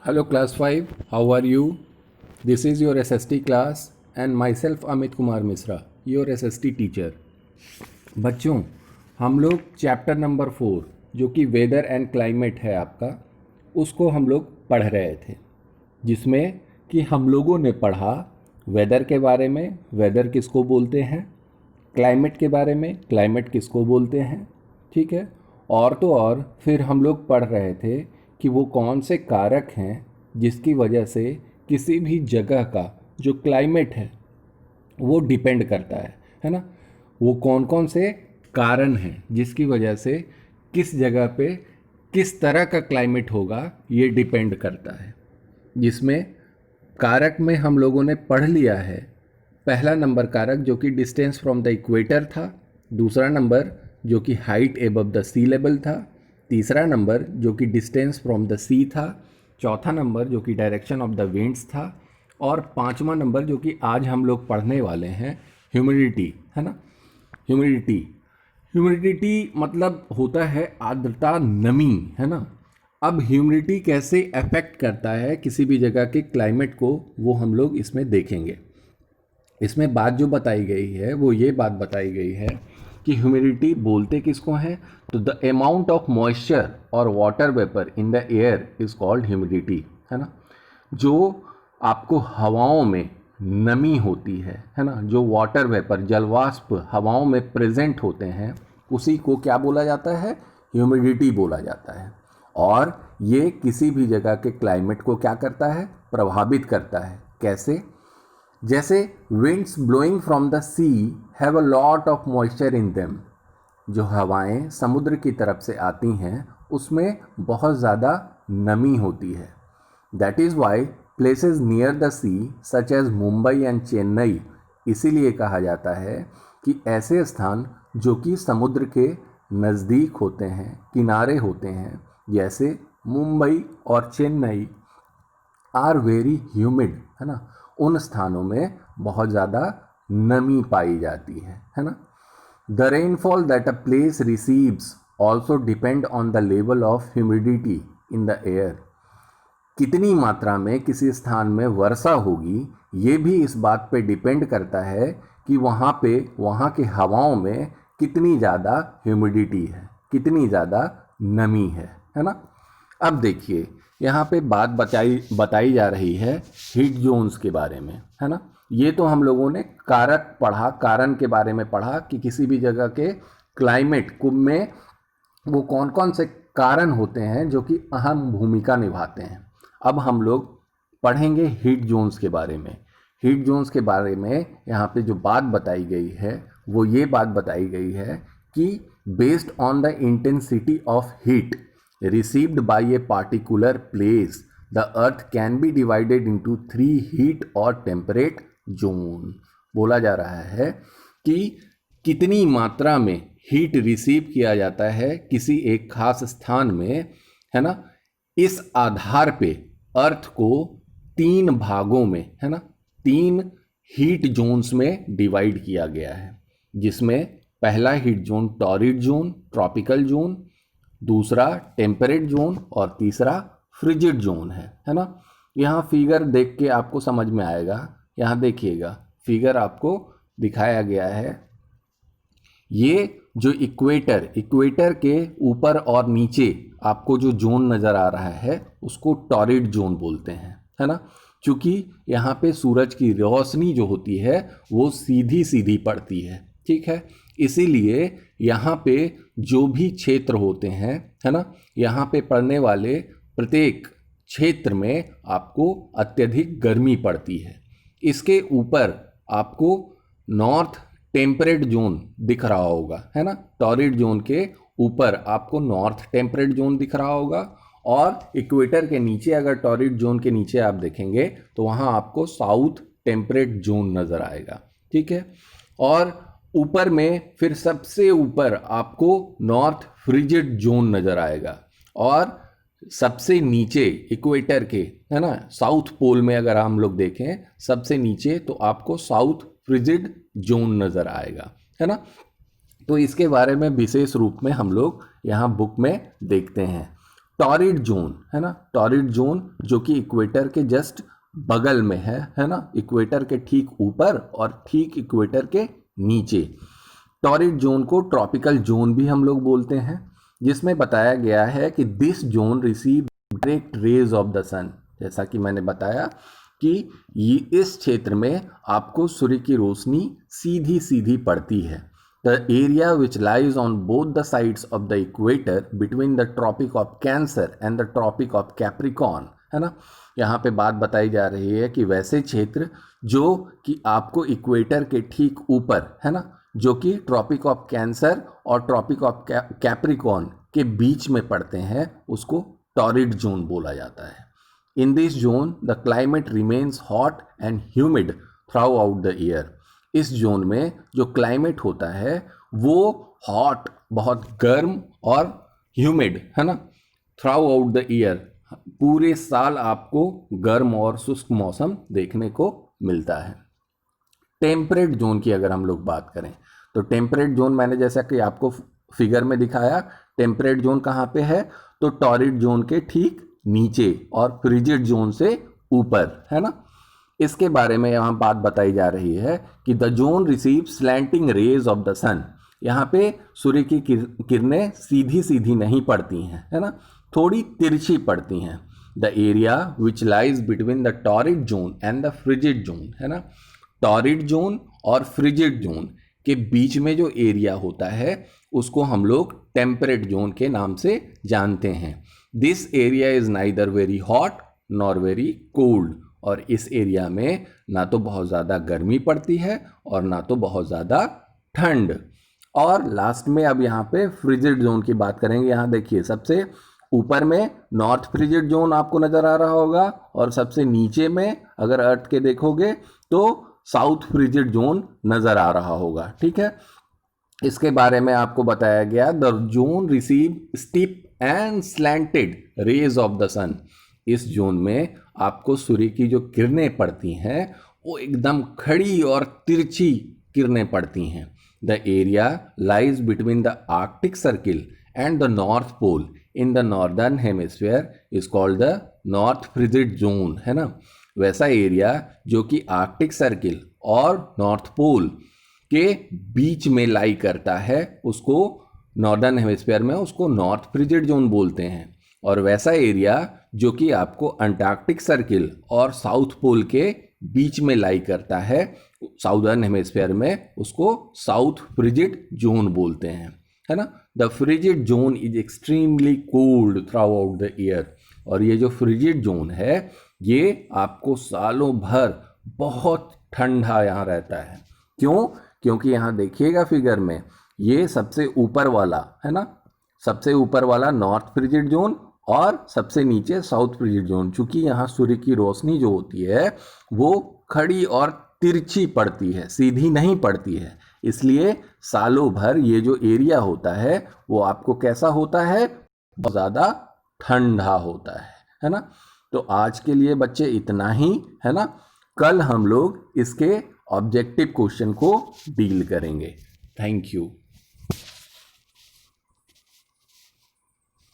Hello class 5, how are you? This is your SST class and myself Amit Kumar Misra, your SST teacher. बच्चों, हम लोग chapter number 4 जो कि weather and climate है आपका, उसको हम लोग पढ़ रहे थे, जिसमें कि हम लोगों ने पढ़ा वेदर के बारे में, वेदर किसको बोलते हैं, क्लाइमेट के बारे में, क्लाइमेट किसको बोलते हैं, ठीक है। और तो और फिर हम लोग पढ़ रहे थे कि वो कौन से कारक हैं जिसकी वजह से किसी भी जगह का जो क्लाइमेट है वो डिपेंड करता है ना। वो कौन कौन से कारण हैं जिसकी वजह से किस जगह पे किस तरह का क्लाइमेट होगा ये डिपेंड करता है, जिसमें कारक में हम लोगों ने पढ़ लिया है। पहला नंबर कारक जो कि डिस्टेंस फ्रॉम द इक्वेटर था, दूसरा नंबर जो कि height above the sea level था, तीसरा नंबर जो कि डिस्टेंस फ्रॉम द सी था, चौथा नंबर जो कि डायरेक्शन ऑफ द विंड्स था, और पांचवा नंबर जो कि आज हम लोग पढ़ने वाले हैं ह्यूमिडिटी, है ना। ह्यूमिडिटी ह्यूमिडिटी मतलब होता है आर्द्रता, नमी, है ना। अब ह्यूमिडिटी कैसे अफेक्ट करता है किसी भी जगह के क्लाइमेट को, वो हम लोग इसमें देखेंगे। इसमें बात जो बताई गई है वो ये बात बताई गई है कि ह्यूमिडिटी बोलते किसको हैं, तो द अमाउंट ऑफ मॉइस्चर और water vapour in the air is called humidity, है ना। जो आपको हवाओं में नमी होती है ना, जो वाटर वेपर जलवाष्प हवाओं में प्रेजेंट होते हैं उसी को क्या बोला जाता है, ह्यूमिडिटी बोला जाता है। और ये किसी भी जगह के क्लाइमेट को क्या करता है, प्रभावित करता है। कैसे? जैसे winds blowing from the sea have a lot of moisture in them. जो हवाएं समुद्र की तरफ से आती हैं उसमें बहुत ज़्यादा नमी होती है। That is why places near the sea such as Mumbai and Chennai, इसीलिए कहा जाता है कि ऐसे स्थान जो कि समुद्र के नज़दीक होते हैं, किनारे होते हैं, जैसे मुंबई और चेन्नई, आर वेरी ह्यूमिड, है ना। उन स्थानों में बहुत ज़्यादा नमी पाई जाती है ना। The rainfall that a place receives also depend on the level of humidity in the air. कितनी मात्रा में किसी स्थान में वर्षा होगी ये भी इस बात पे डिपेंड करता है कि वहाँ के हवाओं में कितनी ज़्यादा ह्यूमिडिटी है, कितनी ज़्यादा नमी है ना। अब देखिए यहाँ पे बात बताई जा रही है हीट जोन्स के बारे में, है ना। ये तो हम लोगों ने कारक पढ़ा, कारण के बारे में पढ़ा कि किसी भी जगह के क्लाइमेट में वो कौन कौन से कारण होते हैं जो कि अहम भूमिका निभाते हैं। अब हम लोग पढ़ेंगे हीट जोन्स के बारे में। हीट जोन्स के बारे में यहाँ पे जो बात बताई गई है वो ये बात बताई गई है कि based on the intensity of heat received by a particular place, the earth can be divided into 3 heat और temperate zone। बोला जा रहा है कि कितनी मात्रा में हीट रिसीव किया जाता है किसी एक खास स्थान में, है ना। इस आधार पे अर्थ को 3 भागों में, है ना, 3 हीट जोन्स में डिवाइड किया गया है, जिसमें पहला heat zone torrid zone, tropical zone, दूसरा टेम्परेट जोन और तीसरा फ्रिजिड जोन है ना। यहाँ फिगर देख के आपको समझ में आएगा। यहाँ देखिएगा फिगर आपको दिखाया गया है। ये जो इक्वेटर के ऊपर और नीचे आपको जो जोन नज़र आ रहा है उसको टॉरिड जोन बोलते हैं, है ना। क्योंकि यहाँ पे सूरज की रोशनी जो होती है वो सीधी सीधी पड़ती है, ठीक है। इसीलिए यहाँ पे जो भी क्षेत्र होते हैं, है ना, यहाँ पे पड़ने वाले प्रत्येक क्षेत्र में आपको अत्यधिक गर्मी पड़ती है। इसके ऊपर आपको नॉर्थ टेम्परेट जोन दिख रहा होगा, है ना। टॉरिड जोन के ऊपर आपको नॉर्थ टेम्परेट जोन दिख रहा होगा, और इक्वेटर के नीचे अगर टॉरिड जोन के नीचे आप देखेंगे तो वहाँ आपको साउथ टेम्परेट जोन नज़र आएगा, ठीक है। और ऊपर में फिर सबसे ऊपर आपको नॉर्थ फ्रिजिड जोन नज़र आएगा, और सबसे नीचे इक्वेटर के, है ना, साउथ पोल में अगर हम लोग देखें सबसे नीचे तो आपको साउथ फ्रिजिड जोन नज़र आएगा, है ना। तो इसके बारे में विशेष रूप में हम लोग यहाँ बुक में देखते हैं। टॉरिड जोन है ना, टॉरिड जोन जो कि इक्वेटर के जस्ट बगल में है ना, इक्वेटर के ठीक ऊपर और ठीक इक्वेटर के नीचे। टॉरिड जोन को ट्रॉपिकल जोन भी हम लोग बोलते हैं, जिसमें बताया गया है कि this zone receive direct rays of the sun. जैसा कि मैंने बताया कि ये इस क्षेत्र में आपको सूर्य की रोशनी सीधी सीधी पड़ती है। The area which lies on both the sides of the equator between the tropic of Cancer and the tropic of Capricorn, है ना। यहाँ पे बात बताई जा रही है कि वैसे क्षेत्र जो कि आपको इक्वेटर के ठीक ऊपर, है ना, जो कि ट्रॉपिक ऑफ कैंसर और ट्रॉपिक ऑफ कैप्रिकॉन के बीच में पड़ते हैं, उसको टॉरिड जोन बोला जाता है। In this zone the climate remains hot and humid through out the year. इस जोन में जो क्लाइमेट होता है वो हॉट, बहुत गर्म, और ह्यूमिड, है ना, थ्रू आउट द ईयर, पूरे साल आपको गर्म और शुष्क मौसम देखने को मिलता है। टेम्परेट जोन की अगर हम लोग बात करें तो टेम्परेट जोन मैंने जैसा कि आपको फिगर में दिखाया, टेम्परेट जोन कहाँ पे है, तो टॉरिड जोन के ठीक नीचे और फ्रिजिड जोन से ऊपर, है ना। इसके बारे में यहाँ बात बताई जा रही है कि the zone receive slanting rays of the sun. यहाँ पे सूर्य की किरणें सीधी सीधी नहीं पड़ती हैं, है ना, थोड़ी तिरछी पड़ती हैं। The area which lies between the torrid zone and the frigid zone, है ना, टॉरिड जोन और फ्रिजिड जोन के बीच में जो एरिया होता है उसको हम लोग टेम्परेट जोन के नाम से जानते हैं। This area is neither very hot nor very cold. और इस एरिया में ना तो बहुत ज़्यादा गर्मी पड़ती है और ना तो बहुत ज़्यादा ठंड। और लास्ट में अब यहाँ पे फ्रिजिड जोन की बात करेंगे। यहाँ देखिए सबसे ऊपर में नॉर्थ फ्रिजिड जोन आपको नज़र आ रहा होगा, और सबसे नीचे में अगर अर्थ के देखोगे तो साउथ फ्रिजिड जोन नज़र आ रहा होगा, ठीक है। इसके बारे में आपको बताया गया the zone receive steep and slanted rays of the sun. इस जोन में आपको सूर्य की जो किरणें पड़ती हैं वो एकदम खड़ी और तिरछी किरणें पड़ती हैं। The area lies between the Arctic circle and the north pole in the northern hemisphere is called the north frigid zone, है ना। वैसा एरिया जो कि आर्कटिक सर्किल और नॉर्थ पोल के बीच में लाई करता है उसको नॉर्दर्न हेमिस्फीयर में उसको नॉर्थ फ्रिजिड जोन बोलते हैं। और वैसा एरिया जो कि आपको अंटार्कटिक सर्किल और साउथ पोल के बीच में लाई करता है साउदर्न हेमिस्फीयर में, उसको साउथ फ्रिजिड जोन बोलते हैं, है ना। The frigid zone is extremely cold through out the year. और ये जो फ्रिजिड जोन है ये आपको सालों भर बहुत ठंडा यहाँ रहता है। क्यों? क्योंकि यहाँ देखिएगा फिगर में ये सबसे ऊपर वाला, है ना, सबसे ऊपर वाला नॉर्थ फ्रिजिड जोन और सबसे नीचे साउथ फ्रिजिड जोन। चूंकि यहाँ सूर्य की रोशनी जो होती है वो खड़ी और तिरछी पड़ती है, सीधी नहीं पड़ती है, इसलिए सालों भर ये जो एरिया होता है वो आपको कैसा होता है, बहुत ज़्यादा ठंडा होता है ना। तो आज के लिए बच्चे इतना ही, है ना। कल हम लोग इसके ऑब्जेक्टिव क्वेश्चन को डील करेंगे। Thank you.